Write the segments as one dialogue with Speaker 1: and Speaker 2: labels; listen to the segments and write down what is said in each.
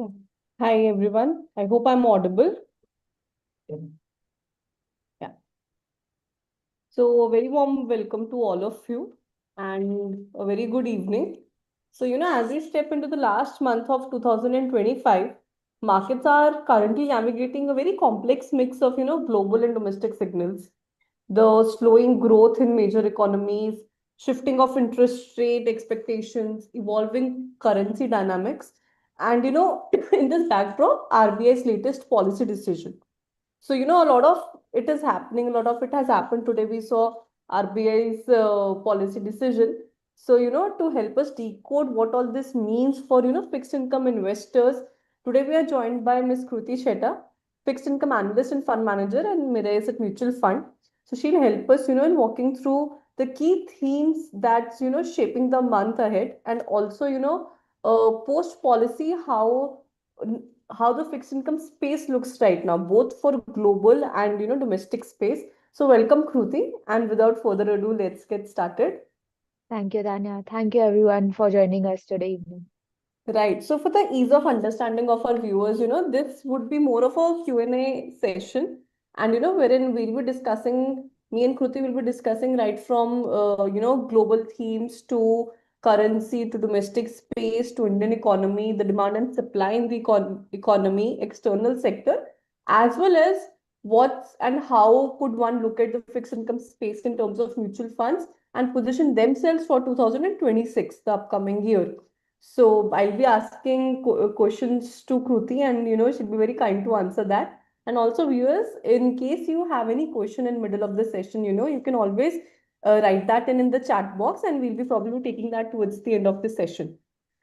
Speaker 1: Hmm. Hi everyone. I hope I'm audible. Yeah. So a very warm welcome to all of you and a very good evening. So as we step into the last month of 2025, markets are currently navigating a very complex mix of global and domestic signals. The slowing growth in major economies, shifting of interest rate expectations, evolving currency dynamics, and in this backdrop, RBI's latest policy decision. So, a lot of it is happening, a lot of it has happened today. We saw RBI's policy decision. So, to help us decode what all this means for, fixed income investors, today we are joined by Ms. Kruti Sheta, fixed income analyst and fund manager and Mirae Asset Mutual Fund. So, she'll help us, in walking through the key themes that's, shaping the month ahead and also, post policy, how the fixed income space looks right now, both for global and domestic space. So welcome, Kruti, and without further ado, let's get started.
Speaker 2: Thank you, Tanya. Thank you, everyone, for joining us today evening.
Speaker 1: Right. So for the ease of understanding of our viewers, this would be more of a Q&A session, and wherein we'll be discussing, me and Kruti will be discussing right from global themes to currency to domestic space to Indian economy, the demand and supply in the economy, external sector, as well as what's and how could one look at the fixed income space in terms of mutual funds and position themselves for 2026, the upcoming year. So I'll be asking questions to Kruti, and she'll be very kind to answer that. And also viewers, in case you have any question in middle of the session, you can always write that in the chat box, and we'll be probably taking that towards the end of the session.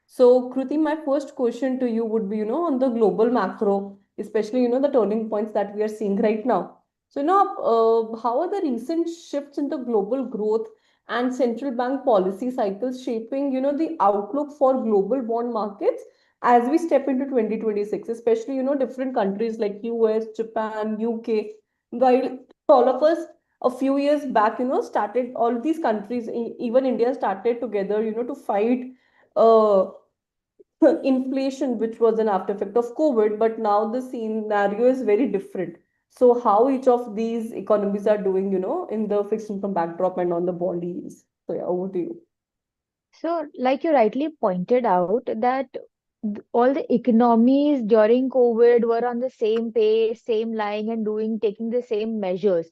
Speaker 1: So Kruti, my first question to you would be, on the global macro, especially the turning points that we are seeing right now. So how are the recent shifts in the global growth and central bank policy cycles shaping the outlook for global bond markets as we step into 2026, especially different countries like US, Japan, UK, while all of us a few years back started, all these countries, even India, started together to fight uh, inflation, which was an after effect of COVID, but now the scenario is very different. So, how each of these economies are doing, in the fixed income backdrop and on the bond yields. So, yeah, over to you.
Speaker 2: So, like you rightly pointed out, that all the economies during COVID were on the same pace, same line, and taking the same measures.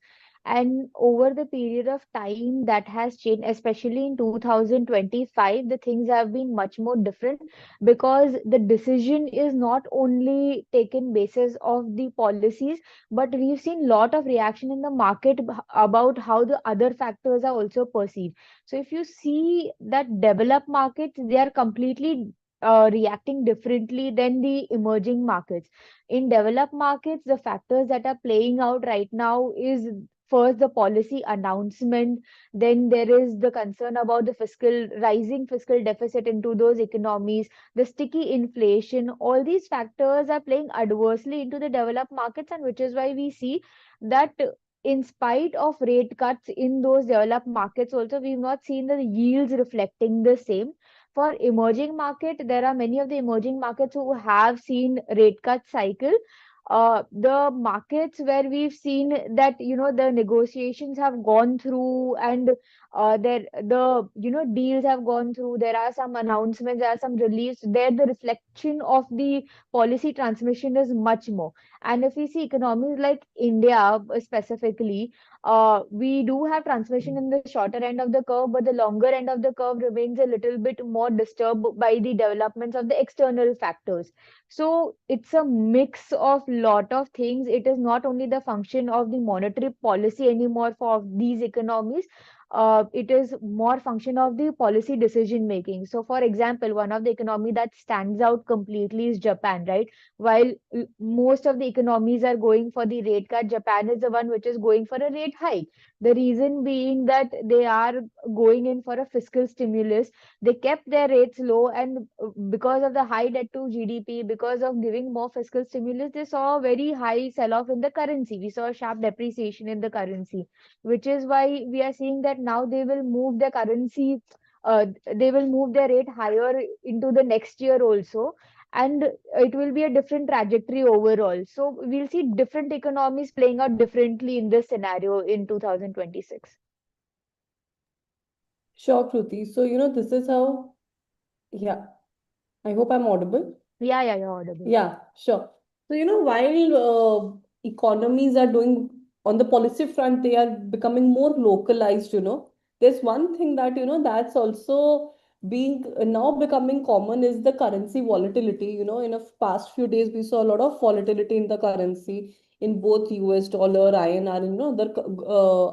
Speaker 2: And over the period of time, that has changed, especially in 2025, the things have been much more different because the decision is not only taken basis of the policies, but we've seen lot of reaction in the market about how the other factors are also perceived. So if you see that developed markets, they are completely reacting differently than the emerging markets. In developed markets, the factors that are playing out right now is first the policy announcement, then there is the concern about the rising fiscal deficit into those economies, the sticky inflation. All these factors are playing adversely into the developed markets, and which is why we see that in spite of rate cuts in those developed markets also, we've not seen the yields reflecting the same. For emerging market, there are many of the emerging markets who have seen rate cut cycle. The markets where we've seen that the negotiations have gone through, and there the deals have gone through, there are some announcements, there are some reliefs there, the reflection of the policy transmission is much more. And if we see economies like India specifically, we do have transmission in the shorter end of the curve, but the longer end of the curve remains a little bit more disturbed by the developments of the external factors. So it's a mix of lot of things. It is not only the function of the monetary policy anymore for these economies. It is more function of the policy decision making. So, for example, one of the economy that stands out completely is Japan, right? While most of the economies are going for the rate cut, Japan is the one which is going for a rate hike. The reason being that they are going in for a fiscal stimulus. They kept their rates low, and because of the high debt to GDP, because of giving more fiscal stimulus, they saw a very high sell off in the currency. We saw a sharp depreciation in the currency, which is why we are seeing that now they will move the currency. They will move their rate higher into the next year also. and it will be a different trajectory overall. So we'll see different economies playing out differently in this scenario in 2026.
Speaker 1: Sure, Kruti. So, this is how, yeah, I hope I'm audible.
Speaker 2: Yeah, yeah, you're audible.
Speaker 1: Yeah, sure. So, while economies are doing on the policy front, they are becoming more localized, there's one thing that, that's also being now becoming common is the currency volatility. In the past few days, we saw a lot of volatility in the currency in both US dollar, INR, and,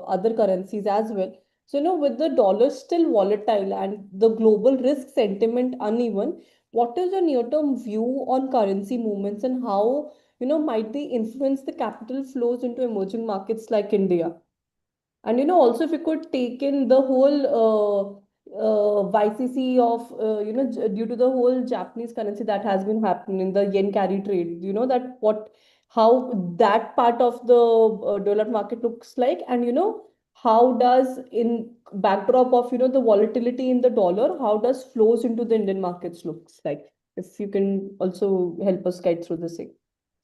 Speaker 1: other currencies as well. So, with the dollar still volatile and the global risk sentiment uneven, what is your near-term view on currency movements and how, might they influence the capital flows into emerging markets like India? And also if you could take in the whole YCC of due to the whole Japanese currency that has been happening, the yen carry trade, that what how that part of the developed market looks like, and how does in backdrop of the volatility in the dollar, how does flows into the Indian markets looks like? If you can also help us guide through the same.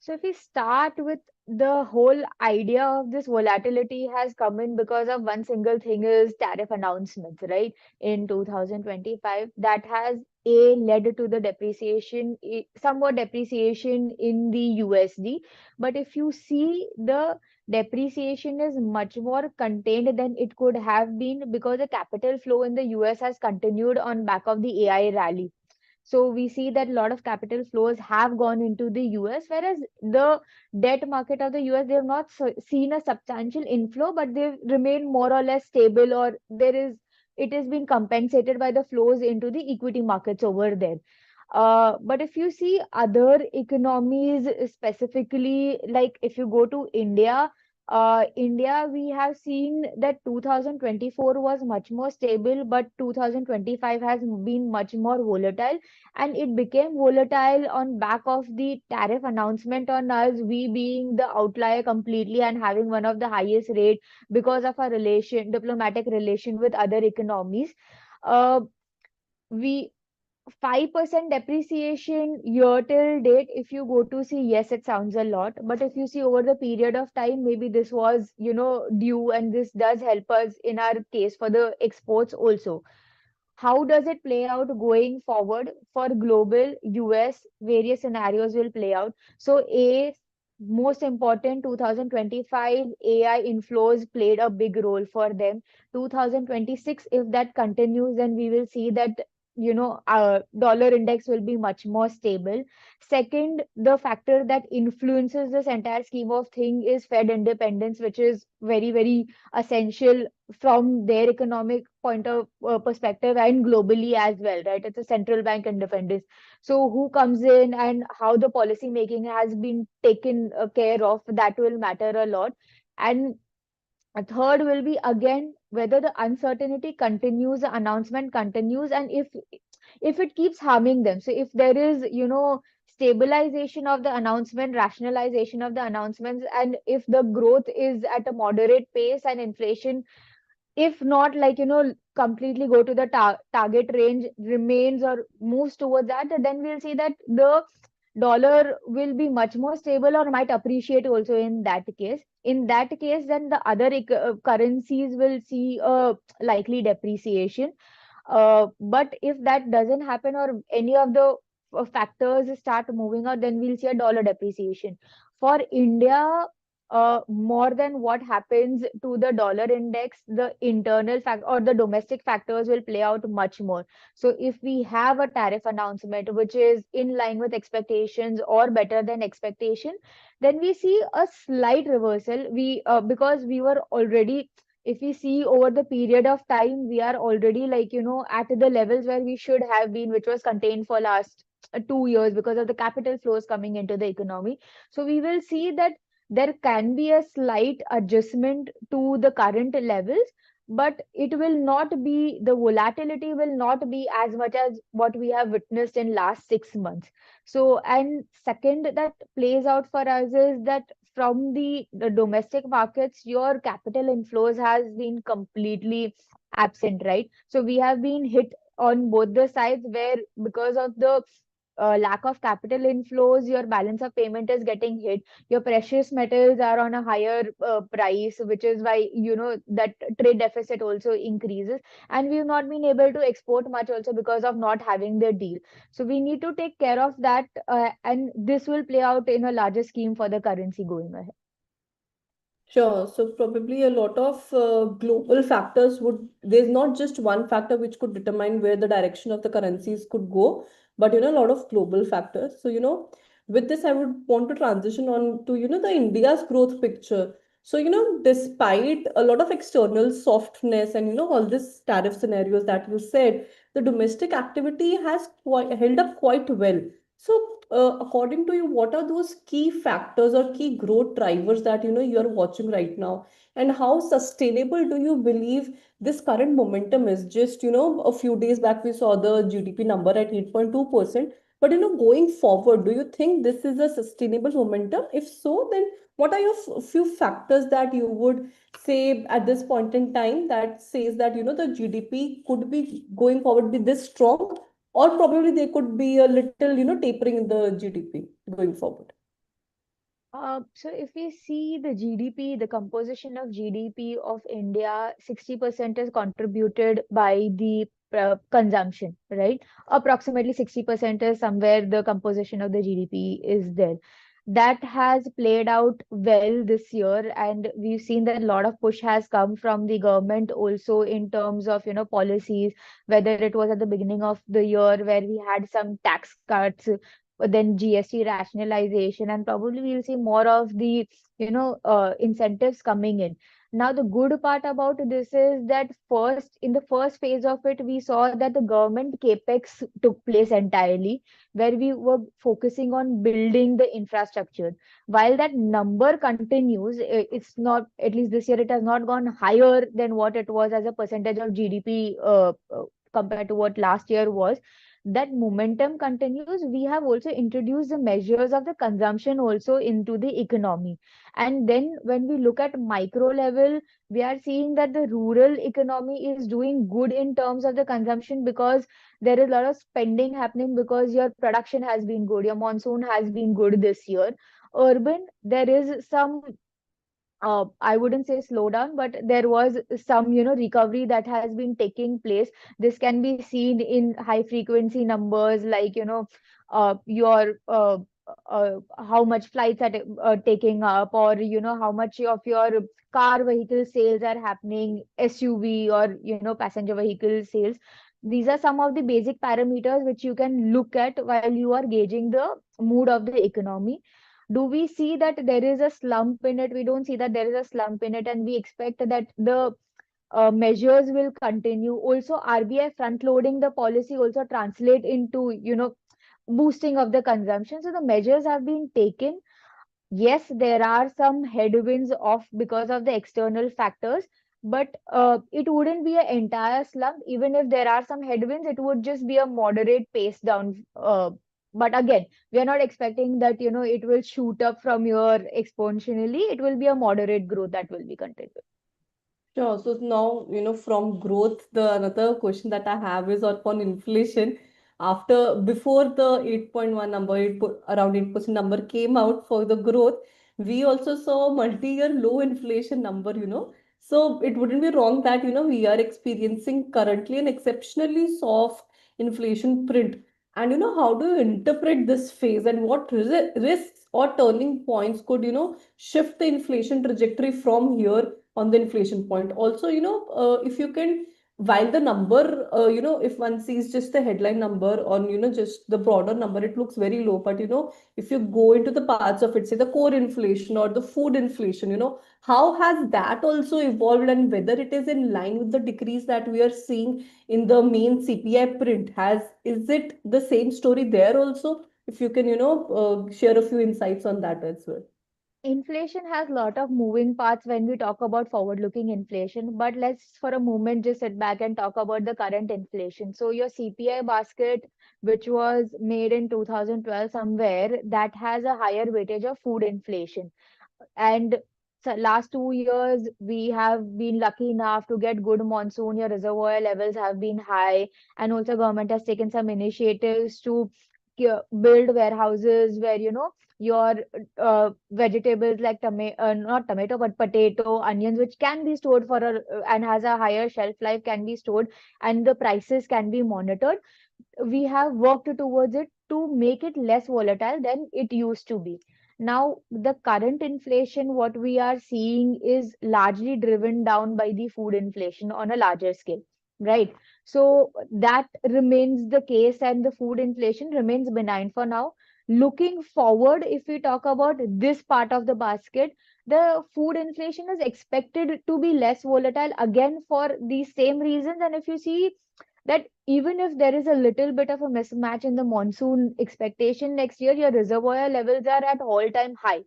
Speaker 2: So if we start with the whole idea of this volatility has come in because of one single thing is tariff announcements, right? In 2025, that has led to the depreciation, somewhat depreciation in the USD. But if you see the depreciation is much more contained than it could have been because the capital flow in the US has continued on back of the AI rally. So we see that a lot of capital flows have gone into the US, whereas the debt market of the US, they have not seen a substantial inflow, but they've remained more or less stable, or it has been compensated by the flows into the equity markets over there. But if you see other economies, specifically, like if you go to India, India, we have seen that 2024 was much more stable, but 2025 has been much more volatile, and it became volatile on back of the tariff announcement on us, we being the outlier completely and having one of the highest rate because of our diplomatic relation with other economies. Uh, we 5% depreciation year till date, if you go to see, yes, it sounds a lot, but if you see over the period of time, maybe this was, due, and this does help us in our case for the exports also. How does it play out going forward for global US? Various scenarios will play out. So, most important, 2025 AI inflows played a big role for them. 2026, if that continues, then we will see that our dollar index will be much more stable. Second, the factor that influences this entire scheme of thing is Fed independence, which is very, very essential from their economic point of perspective and globally as well, right? It's a central bank independence. So who comes in and how the policy making has been taken care of, that will matter a lot. And a third will be again whether the uncertainty continues, the announcement continues, and if it keeps harming them. So if there is, stabilization of the announcement, rationalization of the announcements, and if the growth is at a moderate pace and inflation, if not like completely go to the target range, remains or moves towards that, then we'll see that the dollar will be much more stable or might appreciate also in that case. In that case, then the other currencies will see a likely depreciation. But if that doesn't happen or any of the factors start moving out, then we'll see a dollar depreciation. For India, more than what happens to the dollar index, the internal fact or the domestic factors will play out much more. So if we have a tariff announcement which is in line with expectations or better than expectation, then we see a slight reversal. We because we were already, if we see over the period of time, we are already like at the levels where we should have been, which was contained for last 2 years because of the capital flows coming into the economy. So we will see that there can be a slight adjustment to the current levels, but it will not be, the volatility will not be as much as what we have witnessed in last 6 months. So, and second that plays out for us is that from the domestic markets, your capital inflows has been completely absent, right? So we have been hit on both the sides, where because of the lack of capital inflows, your balance of payment is getting hit. Your precious metals are on a higher price, which is why that trade deficit also increases, and we've not been able to export much also because of not having the deal. So we need to take care of that, and this will play out in a larger scheme for the currency going ahead.
Speaker 1: Sure. So probably a lot of global factors would, there's not just one factor which could determine where the direction of the currencies could go, but a lot of global factors. So, with this, I would want to transition on to, the India's growth picture. So, despite a lot of external softness and, all these tariff scenarios that you said, the domestic activity has quite held up quite well. So, according to you, what are those key factors or key growth drivers that you are watching right now, and how sustainable do you believe this current momentum is? Just a few days back we saw the GDP number at 8.2%, but going forward, do you think this is a sustainable momentum? If so, then what are your few factors that you would say at this point in time that says that the GDP could be going forward be this strong, or probably there could be a little tapering in the GDP going forward?
Speaker 2: So if we see the GDP, the composition of GDP of India, 60% is contributed by the consumption, right? Approximately 60% is somewhere the composition of the GDP is there. That has played out well this year, and we've seen that a lot of push has come from the government also in terms of, policies, whether it was at the beginning of the year where we had some tax cuts, but then GST rationalization, and probably we'll see more of the incentives coming in. Now, the good part about this is that first, in the first phase of it, we saw that the government capex took place entirely, where we were focusing on building the infrastructure. While that number continues, it's not, at least this year, it has not gone higher than what it was as a percentage of GDP compared to what last year was. That momentum continues. We have also introduced the measures of the consumption also into the economy. And then when we look at micro level, we are seeing that the rural economy is doing good in terms of the consumption, because there is a lot of spending happening because your production has been good, your monsoon has been good this year. Urban, there is some I wouldn't say slowdown, but there was some, recovery that has been taking place. This can be seen in high frequency numbers, like, your how much flights are taking up, or, how much of your car vehicle sales are happening, SUV, or, passenger vehicle sales. These are some of the basic parameters which you can look at while you are gauging the mood of the economy. Do we see that there is a slump in it? We don't see that there is a slump in it, and we expect that the measures will continue. Also, RBI front loading the policy also translate into, boosting of the consumption. So the measures have been taken. Yes, there are some headwinds of because of the external factors, but it wouldn't be an entire slump. Even if there are some headwinds, it would just be a moderate pace down. But again, we are not expecting that it will shoot up from here exponentially. It will be a moderate growth that will be continued.
Speaker 1: Sure. So now, from growth, the another question that I have is upon inflation. Before the 8.1 number, around 8% number came out for the growth, we also saw multi-year low inflation number. So it wouldn't be wrong that, we are experiencing currently an exceptionally soft inflation print. And, how do you interpret this phase, and what risks or turning points could, shift the inflation trajectory from here on the inflation point? Also, if you can, while the number, if one sees just the headline number on, just the broader number, it looks very low. But, if you go into the parts of it, say the core inflation or the food inflation, how has that also evolved, and whether it is in line with the decrease that we are seeing in the main CPI print? Is it the same story there also? If you can, share a few insights on that as well.
Speaker 2: Inflation has a lot of moving parts when we talk about forward-looking inflation, but let's for a moment just sit back and talk about the current inflation. So your CPI basket, which was made in 2012 somewhere, that has a higher weightage of food inflation. And so last 2 years, we have been lucky enough to get good monsoon. Your reservoir levels have been high, and also government has taken some initiatives to build warehouses where, your vegetables like not tomato, but potato, onions, which can be stored for and has a higher shelf life, can be stored, and the prices can be monitored. We have worked towards it to make it less volatile than it used to be. Now, the current inflation, what we are seeing, is largely driven down by the food inflation on a larger scale, right? So that remains the case, and the food inflation remains benign for now. Looking forward, if we talk about this part of the basket, the food inflation is expected to be less volatile again for the same reasons. And if you see that even if there is a little bit of a mismatch in the monsoon expectation next year, your reservoir levels are at all-time high.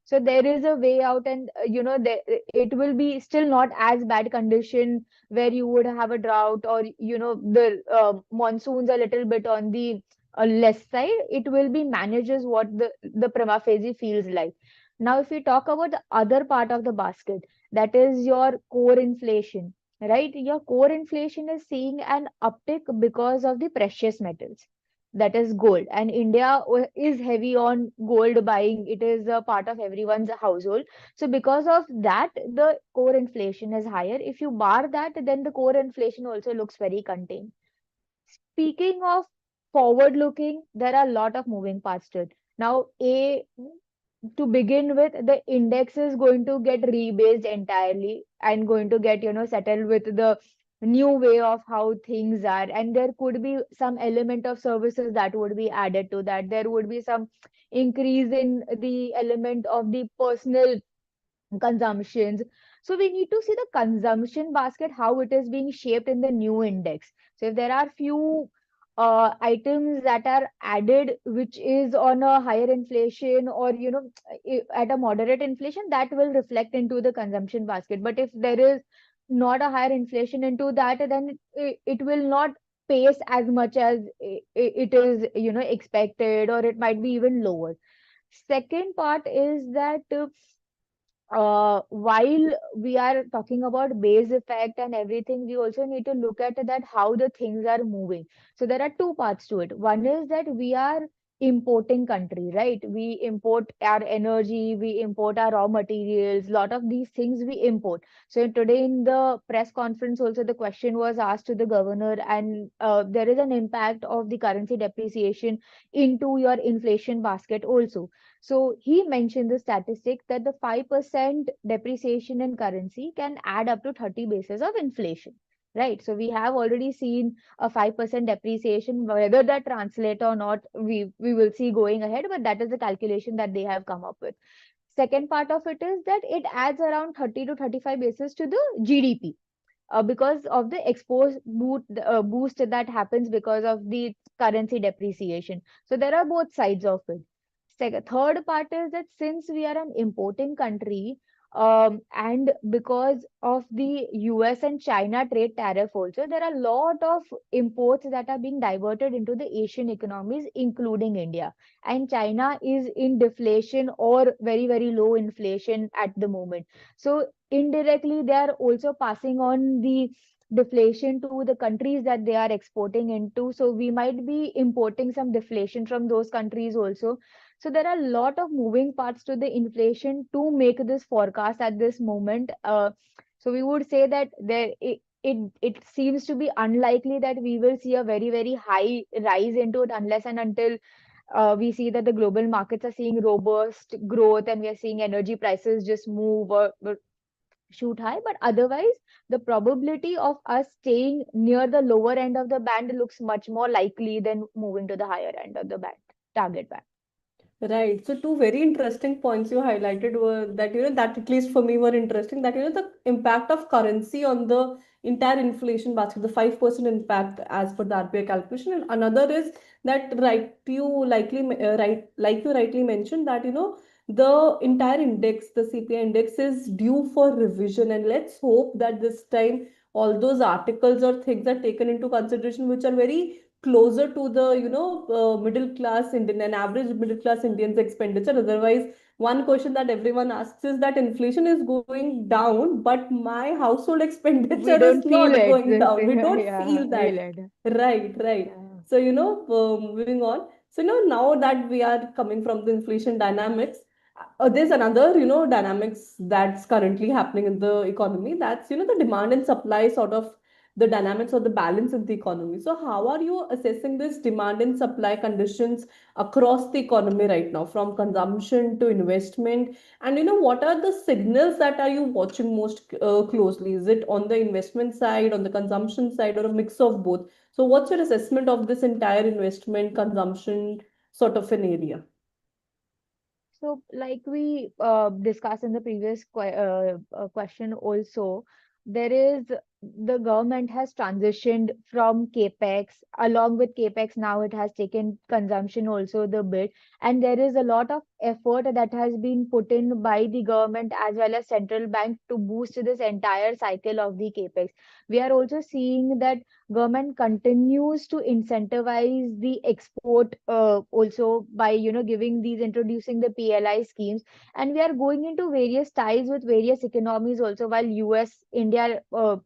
Speaker 2: So there is a way out, and it will be still not as bad condition where you would have a drought, or the monsoons a little bit on the less side. It will be manages what the prima facie feels like. Now, if we talk about the other part of the basket, that is your core inflation, right? Your core inflation is seeing an uptick because of the precious metals, that is gold. And India is heavy on gold buying. It is a part of everyone's household. So because of that, the core inflation is higher. If you bar that, then the core inflation also looks very contained. Speaking of forward looking, there are a lot of moving parts to it. Now, to begin with, the index is going to get rebased entirely and going to get, settled with the new way of how things are. And there could be some element of services that would be added to that. There would be some increase in the element of the personal consumptions. So we need to see the consumption basket, how it is being shaped in the new index. So if there are few items that are added, which is on a higher inflation, or at a moderate inflation, that will reflect into the consumption basket. But if there is not a higher inflation into that, then it will not pace as much as it is expected, or it might be even lower. Second part is that while we are talking about base effect and everything, we also need to look at that how the things are moving. So there are two parts to it. One is that we are importing country, right? We import our energy, we import our raw materials, lot of these things we import. So today in the press conference also, the question was asked to the governor, and there is an impact of the currency depreciation into your inflation basket also. So he mentioned the statistic that the 5% depreciation in currency can add up to 30 basis of inflation. Right. So we have already seen a 5% depreciation. Whether that translate or not, we will see going ahead, but that is the calculation that they have come up with. Second part of it is that it adds around 30 to 35 basis to the GDP. Because of the boost that happens because of the currency depreciation. So there are both sides of it. Third part is that since we are an importing country, and because of the US and China trade tariff also, there are a lot of imports that are being diverted into the Asian economies, including India. And China is in deflation or very, very low inflation at the moment. So indirectly, they are also passing on the deflation to the countries that they are exporting into. So we might be importing some deflation from those countries also. So there are a lot of moving parts to the inflation to make this forecast at this moment. So we would say that it seems to be unlikely that we will see a very, very high rise into it unless and until we see that the global markets are seeing robust growth, and we are seeing energy prices just move or shoot high. But otherwise, the probability of us staying near the lower end of the band looks much more likely than moving to the higher end of the band, target band.
Speaker 1: Right. So two very interesting points you highlighted were that, that at least for me were interesting, that, the impact of currency on the entire inflation basket, the 5% impact as per the RBI calculation. And another is that, like you rightly mentioned, that, the entire index, the CPI index is due for revision. And let's hope that this time all those articles or things are taken into consideration, which are very closer to the middle class Indian and average middle class Indians expenditure. Otherwise, one question that everyone asks is that inflation is going down, but my household
Speaker 2: We
Speaker 1: expenditure is
Speaker 2: don't feel
Speaker 1: not
Speaker 2: it.
Speaker 1: going down. We don't
Speaker 2: Yeah,
Speaker 1: feel
Speaker 2: feel
Speaker 1: that.
Speaker 2: it.
Speaker 1: Right, right.
Speaker 2: Yeah.
Speaker 1: So, moving on. So, now that we are coming from the inflation dynamics, there's another, dynamics that's currently happening in the economy. That's, the demand and supply sort of the dynamics or the balance in the economy. So, how are you assessing this demand and supply conditions across the economy right now, from consumption to investment? And, what are the signals that are you watching most closely? Is it on the investment side, on the consumption side, or a mix of both? So, what's your assessment of this entire investment consumption sort of an area?
Speaker 2: So, like we discussed in the previous question also, there is the government has transitioned from capex. Along with capex, now it has taken consumption also the bit, and there is a lot of effort that has been put in by the government as well as central bank to boost this entire cycle of the capex. We are also seeing that government continues to incentivize the export also by giving these introducing the PLI schemes, and we are going into various ties with various economies also. While US India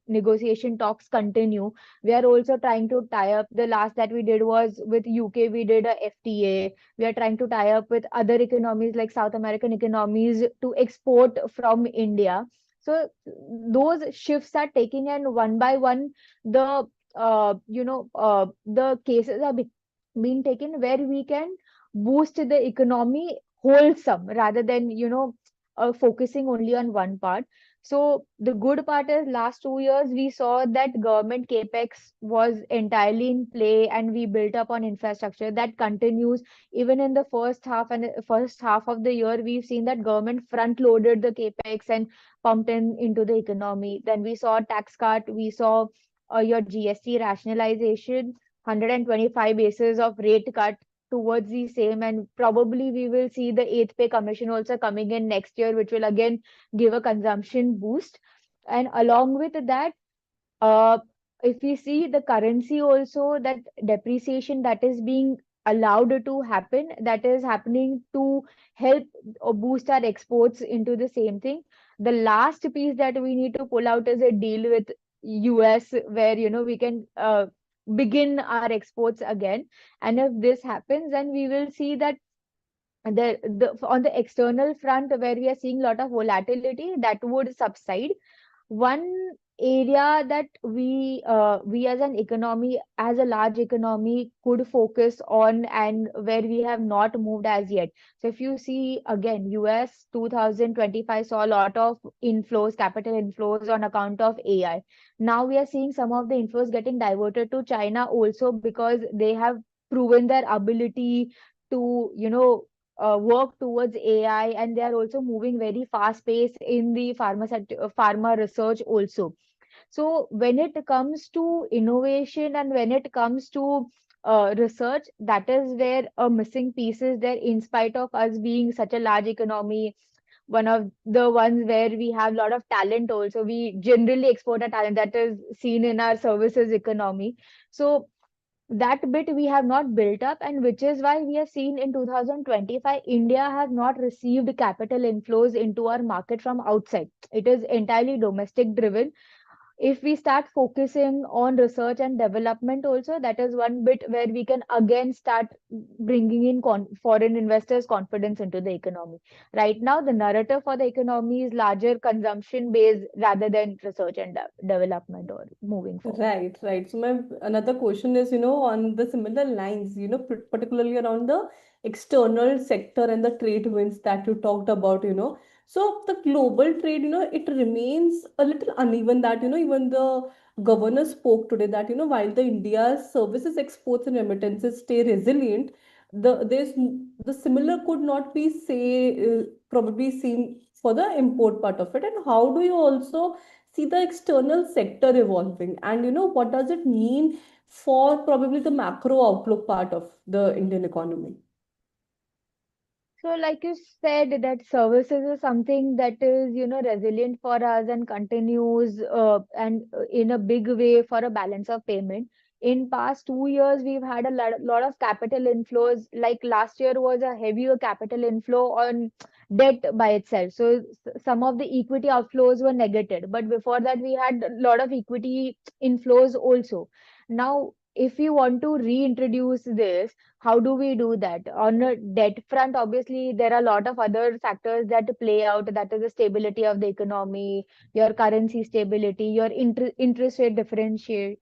Speaker 2: negotiation talks continue, we are also trying to tie up. The last that we did was with UK, we did a FTA. We are trying to tie up with other economies like South American economies to export from India. So those shifts are taking, and one by one the the cases are being taken where we can boost the economy wholesome rather than focusing only on one part. So the good part is last 2 years we saw that government capex was entirely in play and we built up on infrastructure that continues even in the first half of the year. We've seen that government front loaded the capex and pumped in into the economy. Then we saw tax cut, we saw your GST rationalization, 125 basis of rate cut towards the same, and probably we will see the eighth pay commission also coming in next year, which will again give a consumption boost. And along with that, uh, if we see the currency also, that depreciation that is being allowed to happen, that is happening to help or boost our exports into the same thing. The last piece that we need to pull out is a deal with US where we can begin our exports again. And if this happens, then we will see that on the external front where we are seeing a lot of volatility, that would subside. One area that we as an economy, as a large economy, could focus on and where we have not moved as yet. So if you see again, US 2025 saw a lot of inflows, capital inflows on account of AI. Now we are seeing some of the inflows getting diverted to China also because they have proven their ability to work towards AI, and they are also moving very fast pace in the pharma research also. So when it comes to innovation and when it comes to research, that is where a missing piece is there. In spite of us being such a large economy, one of the ones where we have a lot of talent also, we generally export our talent, that is seen in our services economy. So that bit we have not built up, and which is why we have seen in 2025 India has not received capital inflows into our market from outside. It is entirely domestic driven. If we start focusing on research and development also, that is one bit where we can again start bringing in foreign investors confidence into the economy. Right now the narrative for the economy is larger consumption based rather than research and development or moving forward.
Speaker 1: Right, right. So my another question is, on the similar lines, particularly around the external sector and the trade winds that you talked about. So the global trade, it remains a little uneven that, even the governor spoke today that, while the India's services exports and remittances stay resilient, the similar could not be probably seen for the import part of it. And how do you also see the external sector evolving, and what does it mean for probably the macro outlook part of the Indian economy?
Speaker 2: So, like you said, that services is something that is, resilient for us and continues and in a big way for a balance of payment. In past 2 years, we've had a lot of capital inflows. Like last year was a heavier capital inflow on debt by itself. So some of the equity outflows were negated, but before that we had a lot of equity inflows also. Now, if we want to reintroduce this, how do we do that? On a debt front, obviously, there are a lot of other factors that play out. That is the stability of the economy, your currency stability, your interest rate differentiation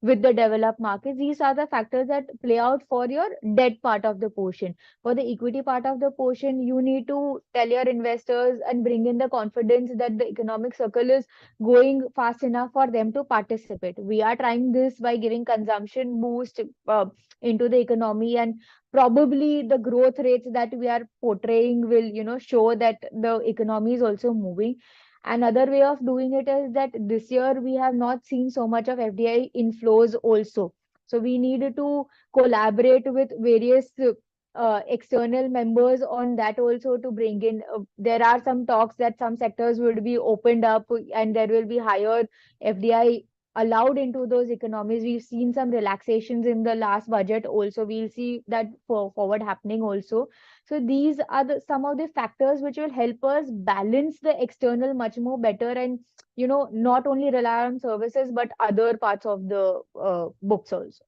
Speaker 2: with the developed markets. These are the factors that play out for your debt part of the portion. For the equity part of the portion, you need to tell your investors and bring in the confidence that the economic circle is going fast enough for them to participate. We are trying this by giving consumption boost into the economy, and probably the growth rates that we are portraying will, show that the economy is also moving. Another way of doing it is that this year we have not seen so much of FDI inflows also. So we need to collaborate with various external members on that also to bring in. There are some talks that some sectors would be opened up and there will be higher FDI allowed into those economies. We've seen some relaxations in the last budget also. We'll see that forward happening also. So these are some of the factors which will help us balance the external much more better, and not only rely on services but other parts of the books also.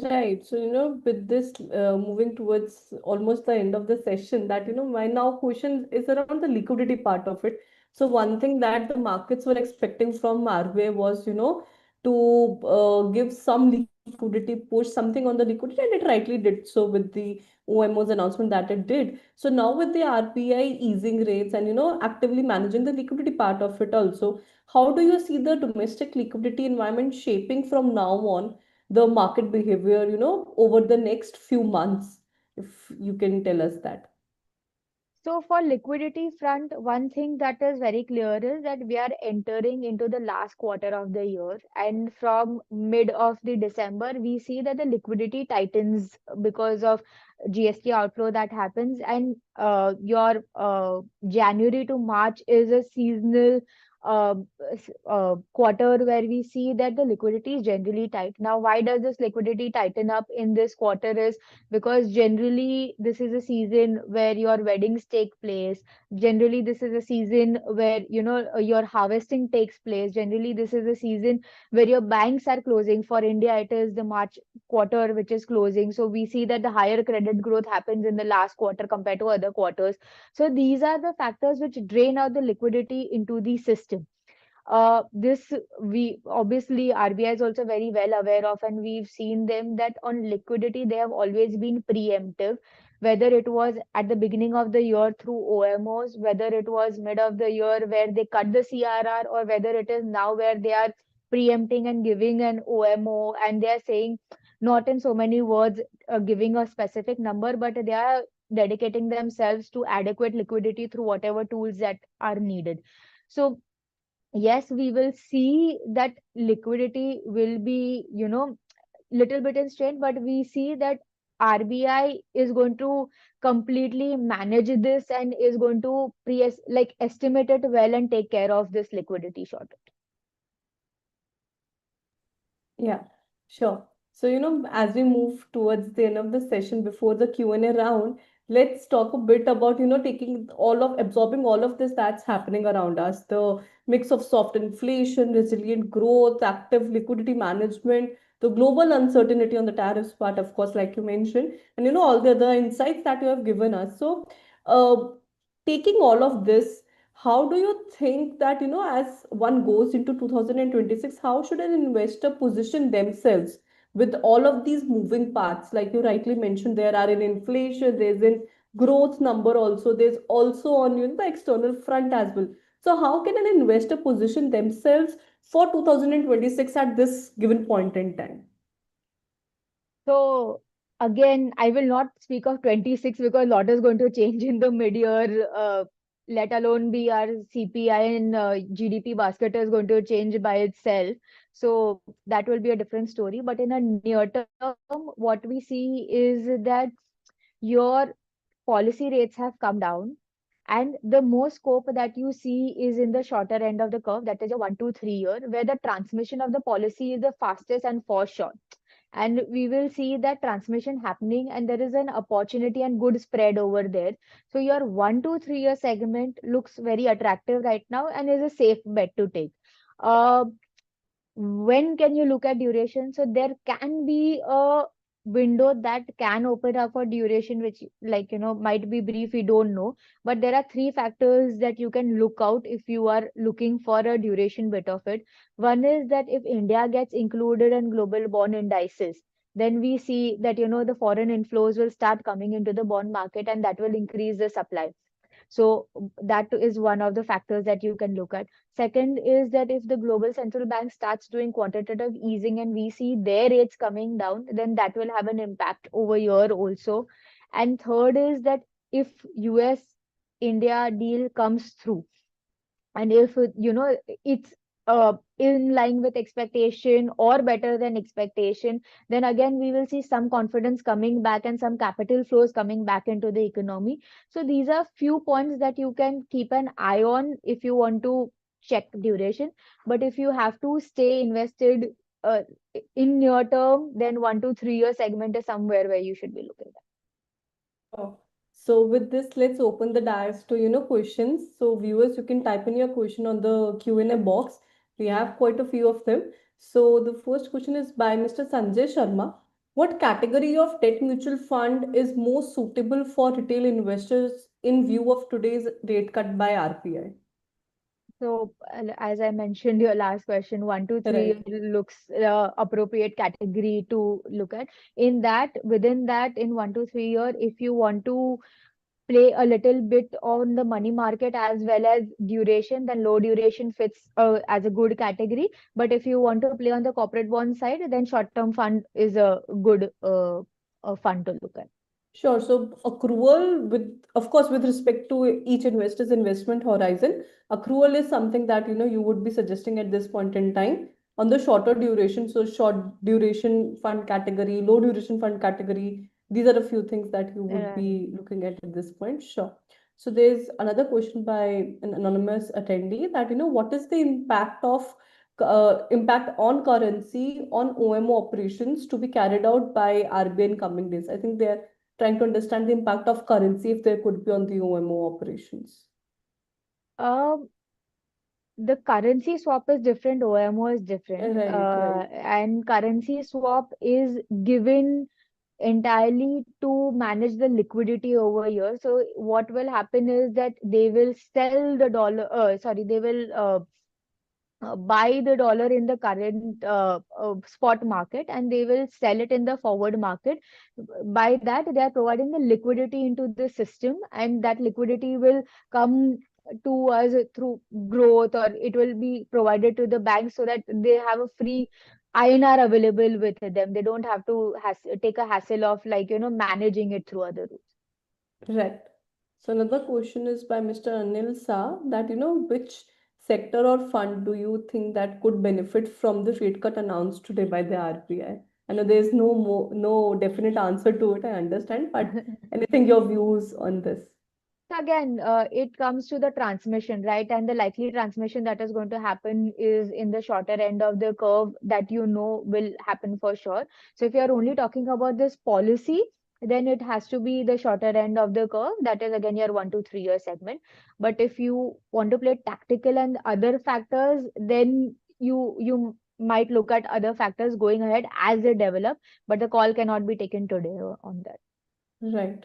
Speaker 1: Right. So, with this moving towards almost the end of the session, that, my now question is around the liquidity part of it. So, one thing that the markets were expecting from RBI was, to give some liquidity, push something on the liquidity, and it rightly did so with the OMO's announcement that it did. So, now with the RBI easing rates and, actively managing the liquidity part of it also, how do you see the domestic liquidity environment shaping from now on? The market behavior, over the next few months, if you can tell us that.
Speaker 2: So for liquidity front, one thing that is very clear is that we are entering into the last quarter of the year, and from mid of the December, we see that the liquidity tightens because of GST outflow that happens, and your January to March is a seasonal uh, quarter where we see that the liquidity is generally tight. Now, why does this liquidity tighten up in this quarter is because generally this is a season where your weddings take place. Generally this is a season where your harvesting takes place. Generally this is a season where your banks are closing. For India, it is the March quarter which is closing, so we see that the higher credit growth happens in the last quarter compared to other quarters. So these are the factors which drain out the liquidity into the system. This we obviously RBI is also very well aware of, and we've seen them that on liquidity they have always been preemptive, whether it was at the beginning of the year through OMOs, whether it was mid of the year where they cut the CRR, or whether it is now where they are preempting and giving an OMO, and they are saying, not in so many words, giving a specific number, but they are dedicating themselves to adequate liquidity through whatever tools that are needed. So yes, we will see that liquidity will be, little bit in strain, but we see that RBI is going to completely manage this and is going to estimate it well and take care of this liquidity shortage.
Speaker 1: Yeah, sure. So, as we move towards the end of the session before the Q&A round, let's talk a bit about, absorbing all of this that's happening around us. The mix of soft inflation, resilient growth, active liquidity management, the global uncertainty on the tariffs part, of course, like you mentioned, and, all the other insights that you have given us. So, uh, taking all of this, how do you think that, as one goes into 2026, how should an investor position themselves with all of these moving parts? Like you rightly mentioned, there are in inflation, there's in growth number also, there's also on the external front as well. So how can an investor position themselves for 2026 at this given point in time?
Speaker 2: So again, I will not speak of 26 because a lot is going to change in the mid-year, let alone be our CPI and GDP basket is going to change by itself. So that will be a different story. But in a near term, what we see is that your policy rates have come down, and the most scope that you see is in the shorter end of the curve, that is a 1 to 3 year, where the transmission of the policy is the fastest and for sure. And we will see that transmission happening, and there is an opportunity and good spread over there. So your 1 to 3 year segment looks very attractive right now and is a safe bet to take. uh, when can you look at duration? So there can be a window that can open up for duration, which, like, might be brief, we don't know. But there are three factors that you can look out if you are looking for a duration bit of it. One is that if India gets included in global bond indices, then we see that, the foreign inflows will start coming into the bond market, and that will increase the supply. So that is one of the factors that you can look at. Second is that if the global central bank starts doing quantitative easing and we see their rates coming down, then that will have an impact over here also. And third is that if US India deal comes through, and if it's in line with expectation or better than expectation, then again we will see some confidence coming back and some capital flows coming back into the economy. So these are few points that you can keep an eye on if you want to check duration. But if you have to stay invested uh, in near term, then 1 to 3 year segment is somewhere where you should be looking at.
Speaker 1: Oh. So with this, let's open the dice to, questions. So viewers, you can type in your question on the Q&A box. We have quite a few of them. So the first question is by Mr. Sanjay Sharma. What category of debt mutual fund is most suitable for retail investors in view of today's rate cut by RBI?
Speaker 2: So, as I mentioned, your last question, 1 to 3
Speaker 1: Right.
Speaker 2: looks appropriate category to look at. Within that, in 1 to 3 year, if you want to play a little bit on the money market as well as duration, then low duration fits as a good category. But if you want to play on the corporate bond side, then short-term fund is a good fund to look at.
Speaker 1: Sure. So accrual with, of course, with respect to each investor's investment horizon, accrual is something that, you would be suggesting at this point in time on the shorter duration. So short duration fund category, low duration fund category. These are a few things that you would
Speaker 2: Right.
Speaker 1: be looking at this point. Sure. So there's another question by an anonymous attendee that, what is the impact on currency on OMO operations to be carried out by RBI in coming days? I think they're trying to understand the impact of currency if there could be on the OMO operations.
Speaker 2: Um, the currency swap is different, OMO is different,
Speaker 1: Right, right,
Speaker 2: and currency swap is given entirely to manage the liquidity over here. So what will happen is that they will sell the dollar, sorry, they will buy the dollar in the current spot market, and they will sell it in the forward market. By that, they are providing the liquidity into the system, and that liquidity will come to us through growth, or it will be provided to the bank so that they have a free INR available with them. They don't have to take a hassle of, like, managing it through other routes.
Speaker 1: right. So another question is by Mr. Anil Sa that which sector or fund do you think that could benefit from the rate cut announced today by the RBI? I know there's no definite answer to it, I understand, but anything your views on this?
Speaker 2: So again, it comes to the transmission, right? And the likely transmission that is going to happen is in the shorter end of the curve that will happen for sure. So if you are only talking about this policy, then it has to be the shorter end of the curve. That is again your 1 to 3 year segment. But if you want to play tactical and other factors, then you might look at other factors going ahead as they develop. But the call cannot be taken today on that.
Speaker 1: Right.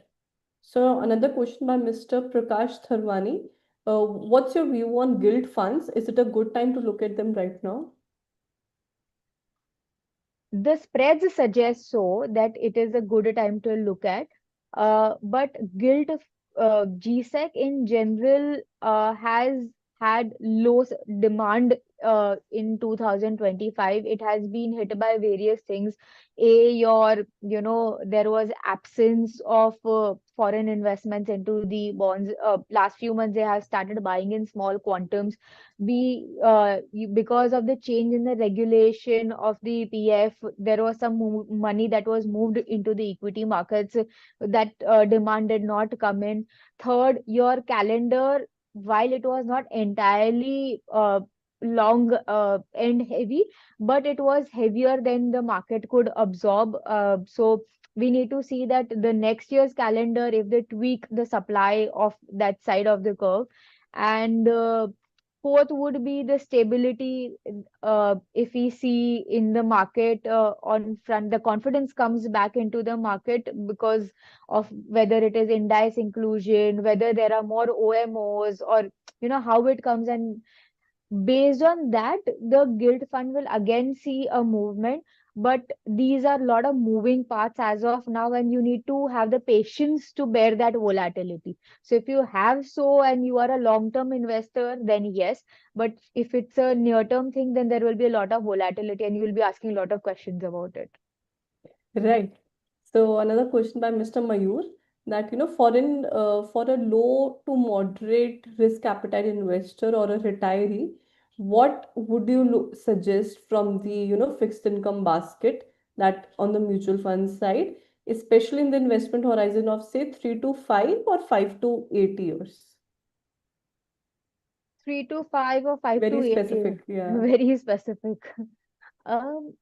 Speaker 1: So another question by Mr. Prakash Tharwani. What's your view on guild funds? Is it a good time to look at them right now?
Speaker 2: The spreads suggest so that it is a good time to look at. But gilt GSEC in general has had low demand in 2025. It has been hit by various things. There was absence of foreign investments into the bonds. Last few months, they have started buying in small quantums. Because of the change in the regulation of the PF, there was some money that was moved into the equity markets. That demand did not come in. Third, your calendar, while it was not entirely long and heavy, but it was heavier than the market could absorb. So we need to see that the next year's calendar, if they tweak the supply of that side of the curve, and fourth would be the stability. If we see in the market on front, the confidence comes back into the market because of whether it is index inclusion, whether there are more OMOs, or how it comes. And based on that, the gilt fund will again see a movement. But these are a lot of moving parts as of now, and you need to have the patience to bear that volatility. So if you have so and you are a long-term investor, then yes. But if it's a near-term thing, then there will be a lot of volatility and you will be asking a lot of questions about it.
Speaker 1: Right. So another question by Mr. Mayur, that for a low to moderate risk appetite investor or a retiree, what would you suggest from the fixed income basket, that on the mutual fund side, especially in the investment horizon of say 3 to 5 or 5 to 8 years?
Speaker 2: 3 to 5 or five
Speaker 1: Very
Speaker 2: to eight years.
Speaker 1: specific, yeah.
Speaker 2: Very specific. Um,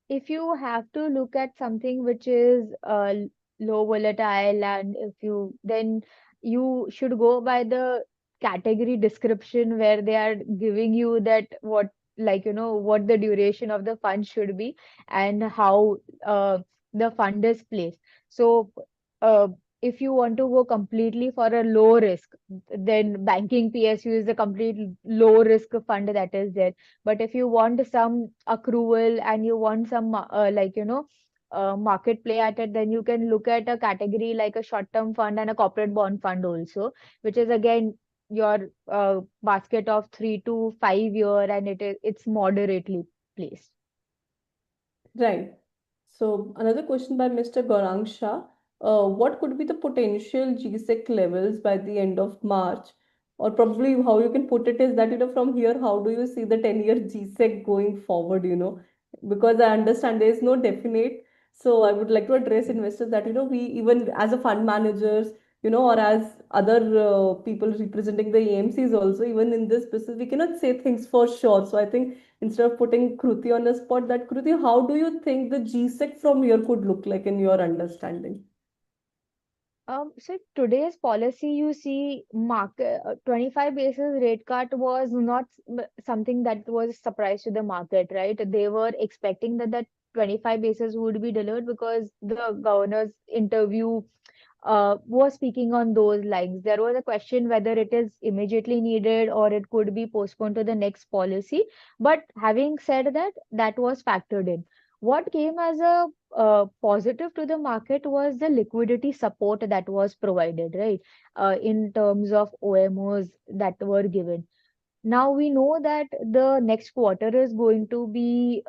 Speaker 2: if you have to look at something which is low volatile, and if you then you should go by the category description where they are giving you that what, like what the duration of the fund should be and how uh, the fund is placed. So uh, if you want to go completely for a low risk, then banking PSU is a complete low risk fund that is there. But if you want some accrual and you want some market play at it, then you can look at a category like a short-term fund and a corporate bond fund also, which is again your basket of 3 to 5 year, and it's moderately placed.
Speaker 1: Right. So another question by Mr. Gaurang Shah. What could be the potential GSEC levels by the end of March? Or probably how you can put it is that, from here, how do you see the 10-year GSEC going forward? Because I understand there is no definite. So I would like to address investors that, we even as a fund managers, or as other people representing the AMCs also, even in this business, we cannot say things for sure. So I think instead of putting Kruti on the spot, that Kruti, how do you think the GSEC from here could look like in your understanding?
Speaker 2: So today's policy, you see, market 25 basis rate cut was not something that was a surprise to the market, right? They were expecting that 25 basis would be delivered because the governor's interview was speaking on those lines. There was a question whether it is immediately needed or it could be postponed to the next policy. But having said that, that was factored in. What came as a positive to the market was the liquidity support that was provided, right? In terms of OMOs that were given. Now we know that the next quarter is going to be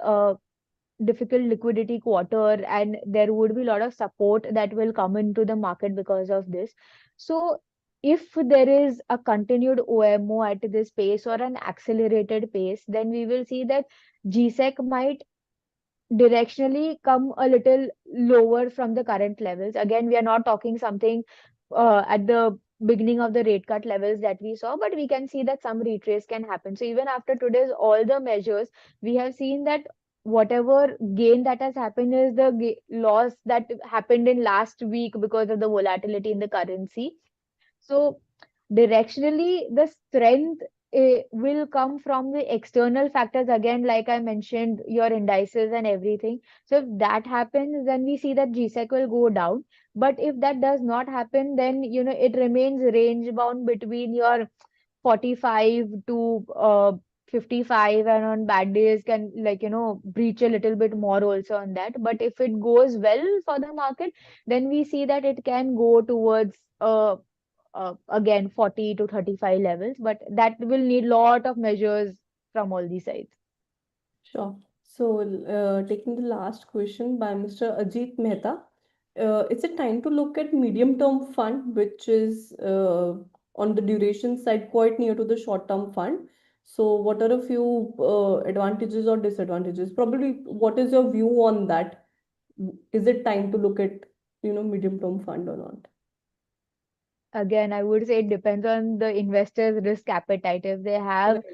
Speaker 2: difficult liquidity quarter, and there would be a lot of support that will come into the market because of this. So if there is a continued OMO at this pace or an accelerated pace, then we will see that GSEC might directionally come a little lower from the current levels. Again, we are not talking something at the beginning of the rate cut levels that we saw, but we can see that some retrace can happen. So even after today's all the measures, we have seen that whatever gain that has happened is the loss that happened in last week because of the volatility in the currency. So directionally, the strength will come from the external factors again, like I mentioned, your indices and everything. So if that happens, then we see that GSEC will go down. But if that does not happen, then it remains range bound between your 45 to 55, and on bad days can breach a little bit more also on that. But if it goes well for the market, then we see that it can go towards again 40 to 35 levels, but that will need lot of measures from all these sides.
Speaker 1: Sure. So, taking the last question by Mr. Ajit Mehta, is it time to look at medium-term fund, which is on the duration side quite near to the short-term fund? So, what are a few advantages or disadvantages? Probably, what is your view on that? Is it time to look at, medium-term fund or not?
Speaker 2: Again, I would say it depends on the investor's risk appetite. If they have
Speaker 1: Right.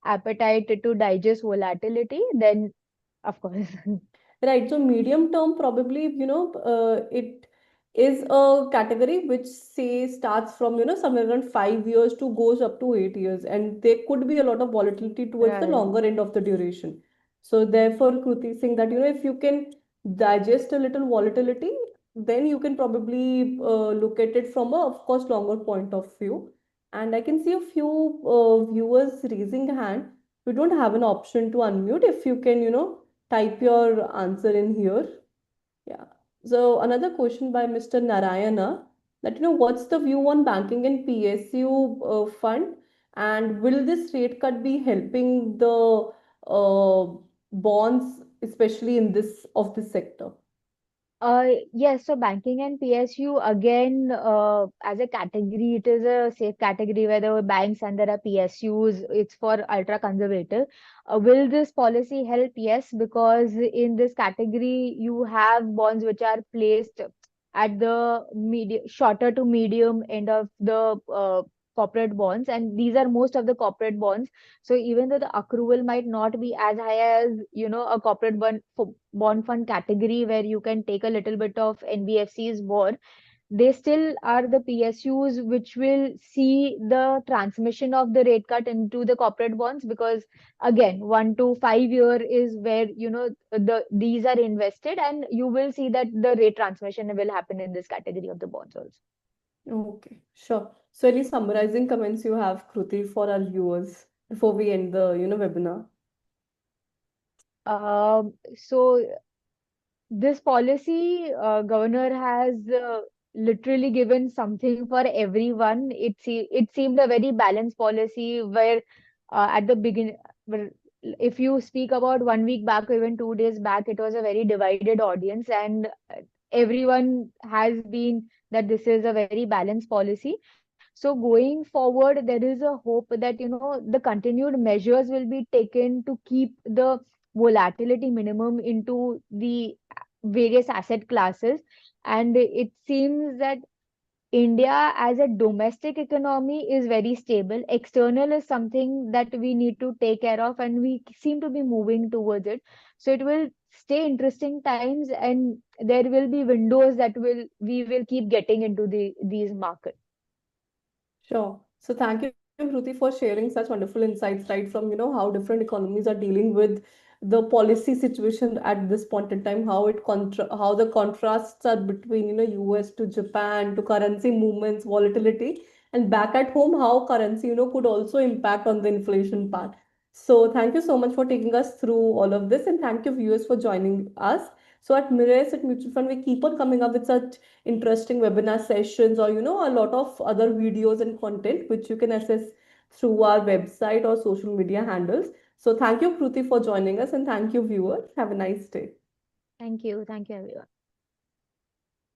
Speaker 2: appetite to digest volatility, then of course.
Speaker 1: Right. So medium term, probably, it. is a category which say starts from somewhere around 5 years to goes up to 8 years, and there could be a lot of volatility towards the
Speaker 2: Right.
Speaker 1: longer end of the duration. So therefore, Kruti saying that if you can digest a little volatility, then you can probably look at it from a, of course, longer point of view. And I can see a few viewers raising hand. We don't have an option to unmute. If you can type your answer in here. Yeah. So another question by Mr. Narayana, that what's the view on banking and PSU fund, and will this rate cut be helping the uh, bonds, especially in this sector?
Speaker 2: Yes, so banking and PSU again, as a category, it is a safe category where the banks and there are PSUs, it's for ultra conservative. Will this policy help? Yes, because in this category, you have bonds which are placed at the shorter to medium end of the corporate bonds, and these are most of the corporate bonds. So even though the accrual might not be as high as, a corporate bond fund category where you can take a little bit of NBFCs more, they still are the PSUs which will see the transmission of the rate cut into the corporate bonds, because again, 1 to 5 year is where these are invested, and you will see that the rate transmission will happen in this category of the bonds also.
Speaker 1: Okay, sure. So any summarizing comments you have, Kruti, for our viewers before we end the webinar?
Speaker 2: So this policy, governor has literally given something for everyone. It seemed a very balanced policy where at the beginning, if you speak about 1 week back or even 2 days back, it was a very divided audience, and everyone has been that this is a very balanced policy. So going forward, there is a hope that the continued measures will be taken to keep the volatility minimum into the various asset classes. And it seems that India as a domestic economy is very stable. External is something that we need to take care of, and we seem to be moving towards it. So it will stay interesting times, and there will be windows that we will keep getting into these markets.
Speaker 1: Sure. So thank you, Kruti, for sharing such wonderful insights, right from, how different economies are dealing with the policy situation at this point in time, how the contrasts are between, US to Japan, to currency movements, volatility, and back at home, how currency, could also impact on the inflation part. So thank you so much for taking us through all of this, and thank you viewers for joining us. So at Mirae Asset Mutual Fund, we keep on coming up with such interesting webinar sessions, or a lot of other videos and content which you can access through our website or social media handles. So thank you, Kruti, for joining us, and thank you, viewers. Have a nice day.
Speaker 2: Thank you. Thank you, everyone.